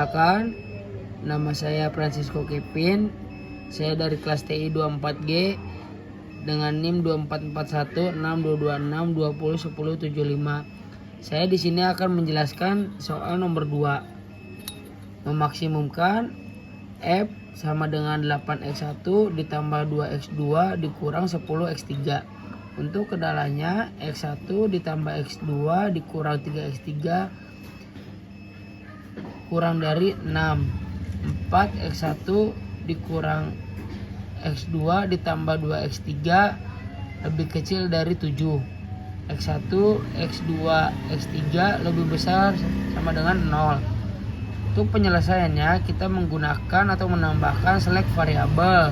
Perkenalkan, nama saya Francisco Kevin. Saya dari kelas TI 24G dengan NIM 24416226201075. Saya di sini akan menjelaskan soal nomor 2. Memaksimumkan F sama dengan 8x1 ditambah 2x2 dikurang 10x3. Untuk kendalanya x1 ditambah x2 dikurang 3x3 kurang dari 6. 4x1 dikurang x2 ditambah 2x3 lebih kecil dari 7. x1, x2, x3 lebih besar sama dengan 0. Untuk penyelesaiannya kita menggunakan atau menambahkan select variabel.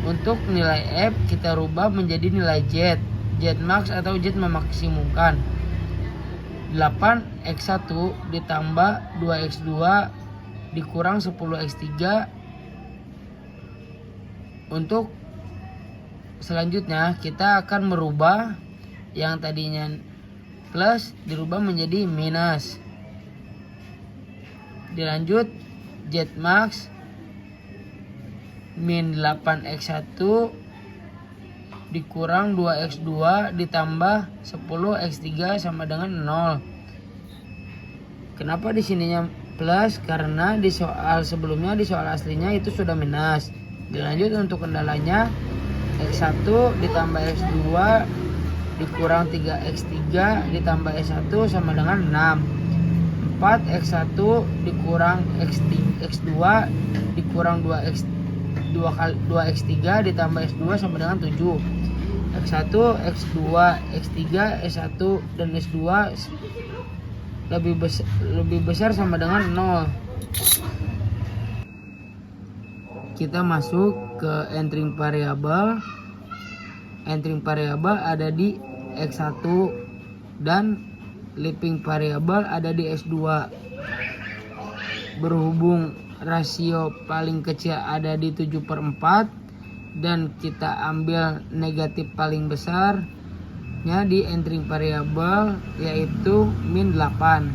Untuk nilai F kita rubah menjadi nilai Z max atau Z memaksimumkan. 8x1 ditambah 2x2 dikurang 10x3. Untuk selanjutnya kita akan merubah yang tadinya plus dirubah menjadi minus. Dilanjut Z max min 8x1 dikurang 2x2 ditambah 10x3 sama dengan 0. Kenapa di sininya plus? Karena di soal sebelumnya, di soal aslinya itu sudah minus. Dilanjut untuk kendalanya x1 ditambah x2 dikurang 3x3 ditambah x1 sama dengan 6. 4x1 dikurang x2 dikurang 2x3 ditambah x2 sama dengan 7. x1, x2, x3, s1 dan s2 lebih besar sama dengan 0. Kita masuk ke entering variabel. Entering variabel ada di x1 dan leaping variabel ada di s2. Berhubung rasio paling kecil ada di 7/4 dan kita ambil negatif paling besarnya di entering variabel yaitu min 8.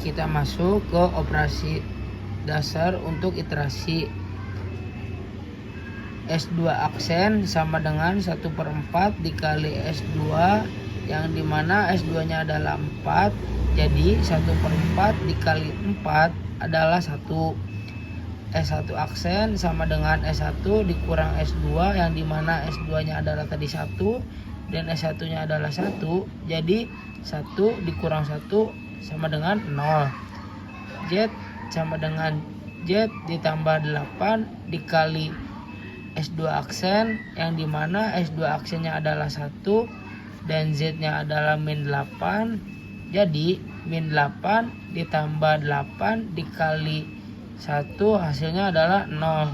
Kita masuk ke operasi dasar untuk iterasi. S2 aksen sama dengan 1/4 dikali S2 yang dimana S2 nya adalah 4, jadi 1/4 dikali 4 adalah 1. S1 aksen sama dengan S1 dikurang S2 yang dimana S2 nya adalah tadi 1 dan S1 nya adalah 1, jadi 1 dikurang 1 sama dengan 0. Z sama dengan Z ditambah 8 dikali S2 aksen yang dimana S2 aksennya adalah 1 dan Z nya adalah min 8, jadi min 8 ditambah 8 dikali 1 hasilnya adalah 0.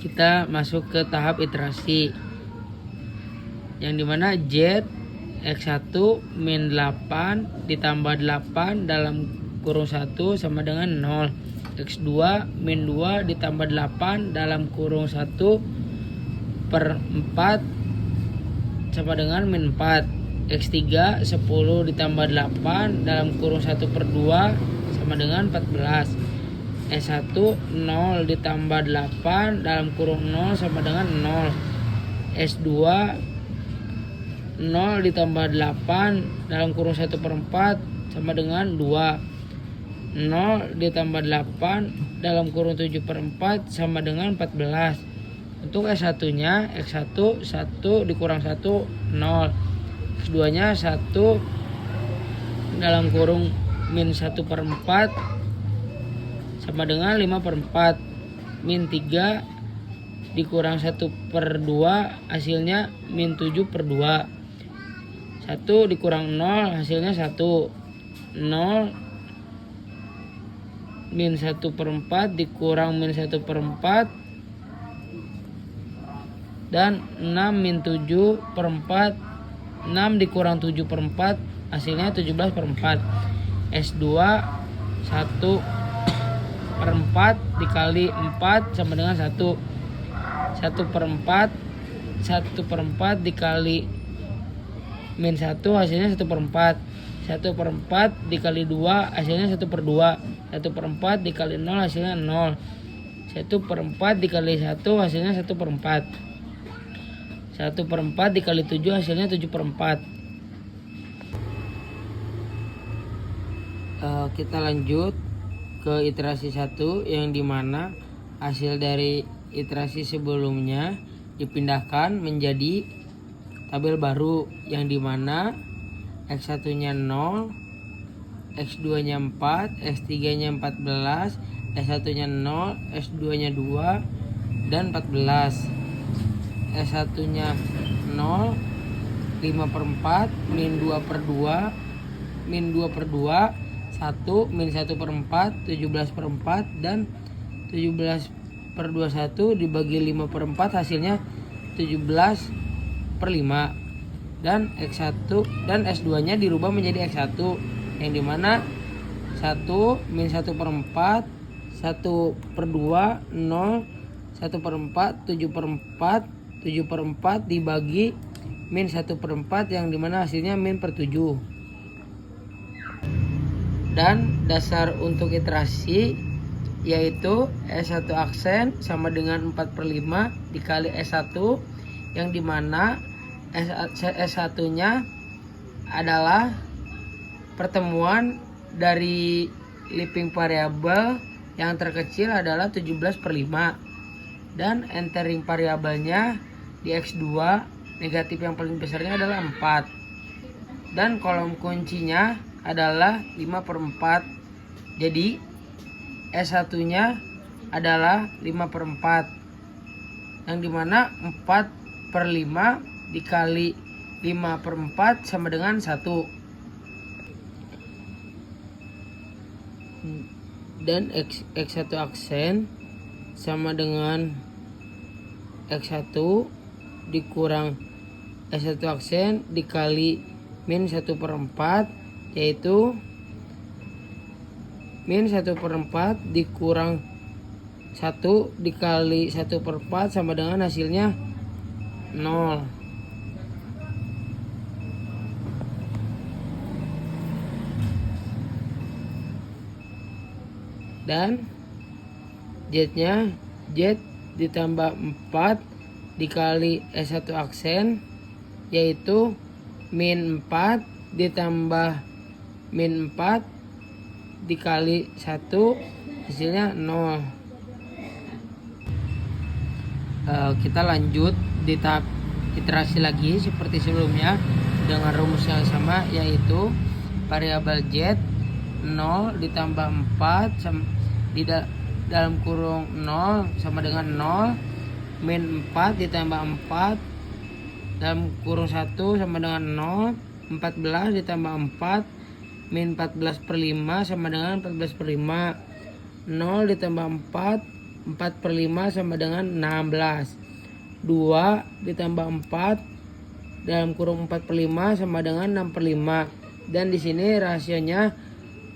Kita masuk ke tahap iterasi yang dimana Z x1 min 8 ditambah 8 dalam kurung 1 sama dengan 0. x2 min 2 ditambah 8 dalam kurung 1/4 sama dengan min 4. x3 10 ditambah 8 dalam kurung 1/2 sama dengan 14. S1 0 ditambah 8 dalam kurung 0 sama dengan 0. S2 0 ditambah 8 dalam kurung 1/4 sama dengan 2. 0 ditambah 8 dalam kurung 7/4 sama dengan 14. Untuk S1 nya X1 1 dikurang 1 0. X2 nya 1 dalam kurung min 1/4 sama dengan 5/4. Min 3 dikurang 1/2 hasilnya min 7/2. 1 dikurang 0 hasilnya 1. 0 min 1/4 dikurang min 1/4 dan 6 min 7/4. 6 dikurang 7/4 hasilnya 17/4. S2 1/4 dikali 4 sama dengan 1. 1/4 1/4 dikali min 1 hasilnya 1/4. 1/4 dikali 2 hasilnya 1/2. 1/4 dikali 0 hasilnya 0. 1/4 dikali 1 hasilnya 1/4. 1/4 dikali 7 hasilnya 7/4. Kita lanjut ke iterasi 1 yang dimana hasil dari iterasi sebelumnya dipindahkan menjadi tabel baru yang dimana X1 nya 0, X2 nya 4, X3 nya 14, S1 nya 0, S2 nya 2 dan 14. S1 nya 0, 5/4, min 2/2, min 2/2, 1, min 1/4, 17/4 dan 17/21 dibagi 5/4 hasilnya 17/5. Dan X1 dan S2 nya dirubah menjadi X1 yang dimana 1 min 1/4, 1/2, 0, 1/4, 7/4, 7/4 dibagi min 1/4 yang dimana hasilnya min per 7. Dan dasar untuk iterasi yaitu S1 aksen sama dengan 4/5 dikali S1 yang dimana S1 nya adalah pertemuan dari leaping variabel yang terkecil adalah 17/5 dan entering variabelnya di X2 negatif yang paling besarnya adalah 4 dan kolom kuncinya adalah 5/4. Jadi S1 nya adalah 5/4 yang dimana 4/5 dikali 5/4 sama dengan 1. Dan X1 aksen sama dengan X1 dikurang S1 aksen dikali min 1/4 yaitu min 1/4 dikurang 1 dikali 1/4 sama dengan hasilnya 0. Dan Z-nya Z ditambah 4 dikali S1 aksen yaitu min 4 ditambah min 4 dikali 1 hasilnya 0. Kita lanjut di tahap iterasi lagi seperti sebelumnya dengan rumus yang sama yaitu variabel Z 0 ditambah 4 dalam kurung 0 sama dengan 0, min 4 ditambah 4 dalam kurung 1 sama dengan 0, 14 ditambah 4 min 14/5 sama dengan 14/5, 0 ditambah 4 4/5 sama dengan 16, 2 ditambah 4 dalam kurung 4/5 sama dengan 6/5. Dan di sini rasionya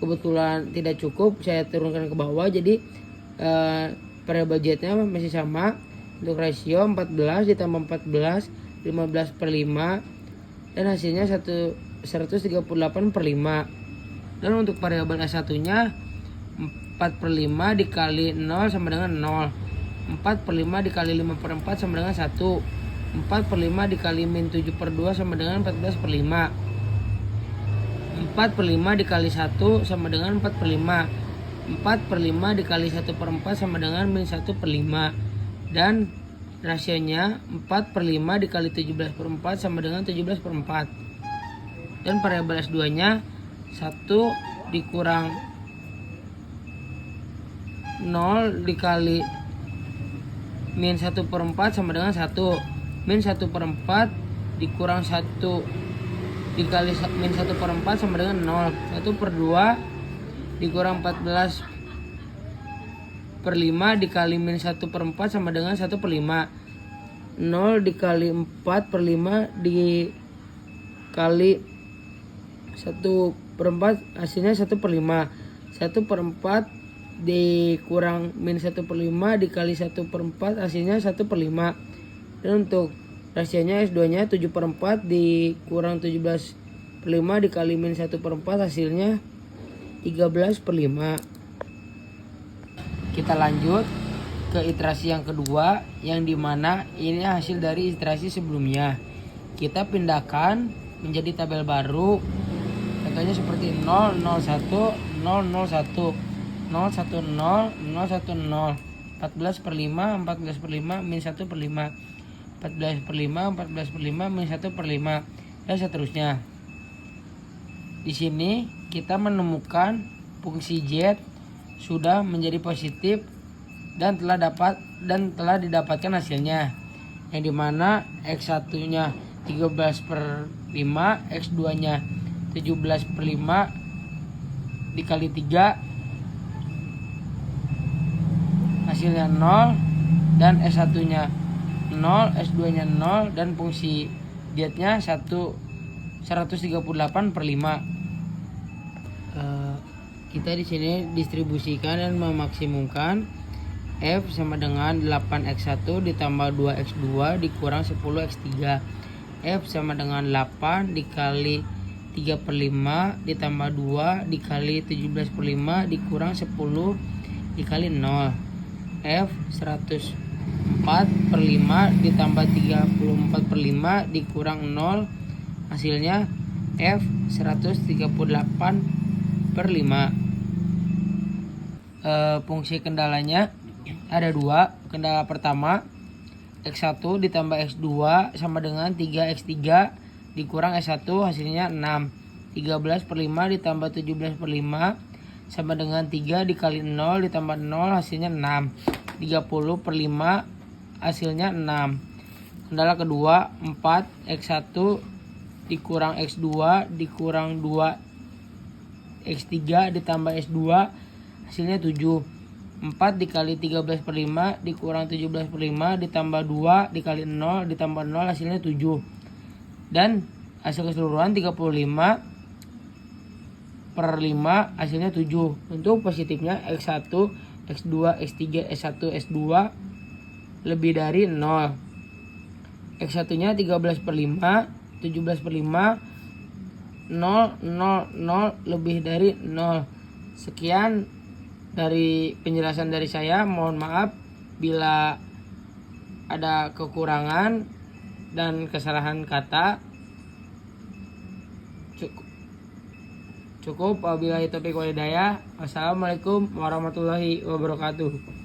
kebetulan tidak cukup, saya turunkan ke bawah, jadi variabel Z-nya masih sama. Untuk rasio 14 ditambah 14 15/5 dan hasilnya 138/5. Dan untuk variabel S1 nya 4/5 dikali 0 sama dengan 0, 4/5 dikali 5/4 sama dengan 1, 4/5 dikali min 7/2 sama dengan 14/5, 4/5 dikali 1 sama dengan 4/5, 4/5 dikali 1/4 sama dengan min 1/5. Dan rasionya 4/5 dikali 17/4 sama dengan 17/4. Dan variabel S2 nya 1 dikurang 0 dikali min 1/4 sama dengan 1, min 1/4 dikurang 1 dikali min 1/4 sama dengan 0, 1/2 dikurang 14/5 dikali min 1/4 sama dengan 1/5, 0 dikali 4/5 dikali 1/4 hasilnya 1/5, 1/4 dikurang min 1/5 dikali 1/4 hasilnya 1/5. Dan untuk rasionya S2 nya 7/4 dikurang 17/5 per 5 dikali min 1 per 4 hasilnya 13 per 5. Kita lanjut ke iterasi yang kedua, yang dimana ini hasil dari iterasi sebelumnya. Kita pindahkan menjadi tabel baru. Contohnya seperti 0, 01, 001, 010, 010, 14 per 5, 14 per 5, min 1 per 5, 14 per 5, 14 per 5, min 1 per 5, dan seterusnya. Di sini kita menemukan fungsi Z sudah menjadi positif dan telah didapatkan hasilnya, yang dimana X1 nya 13 per 5, X2 nya 17 per 5 dikali 3 hasilnya 0, dan S1 nya 0, S2 nya 0, dan fungsi Z nya 138 per 5. Kita di sini distribusikan dan memaksimumkan F sama dengan 8x1 ditambah 2x2 dikurang 10x3. F sama dengan 8 dikali 3 per 5 ditambah 2 dikali 17 per 5 dikurang 10 dikali 0. F 104 per 5 ditambah 34 per 5 dikurang 0, hasilnya F 138 per 5. Fungsi kendalanya ada dua. Kendala pertama, X1 ditambah X2 sama dengan 3x3 dikurang S1 hasilnya 6. 13 per 5 ditambah 17 per 5 sama dengan 3 dikali 0 ditambah 0 hasilnya 6. 30 per 5 hasilnya 6. Kendala kedua, 4x1 dikurang X2 dikurang 2x3 ditambah S2 hasilnya 7. 4 dikali 13 per 5 dikurang 17 per 5 ditambah 2 dikali 0 ditambah 0 hasilnya 7. Dan hasil keseluruhan 35 per 5 hasilnya 7. Untuk positifnya X1, X2, X3, S1, S2 lebih dari 0. X1 nya 13 per 5, 17 per 5, 0, 0, 0 lebih dari 0. Sekian dari penjelasan dari saya. Mohon maaf bila ada kekurangan dan kesalahan kata. Cukup wabillahi taufiq wal hidayah. Wassalamualaikum warahmatullahi wabarakatuh.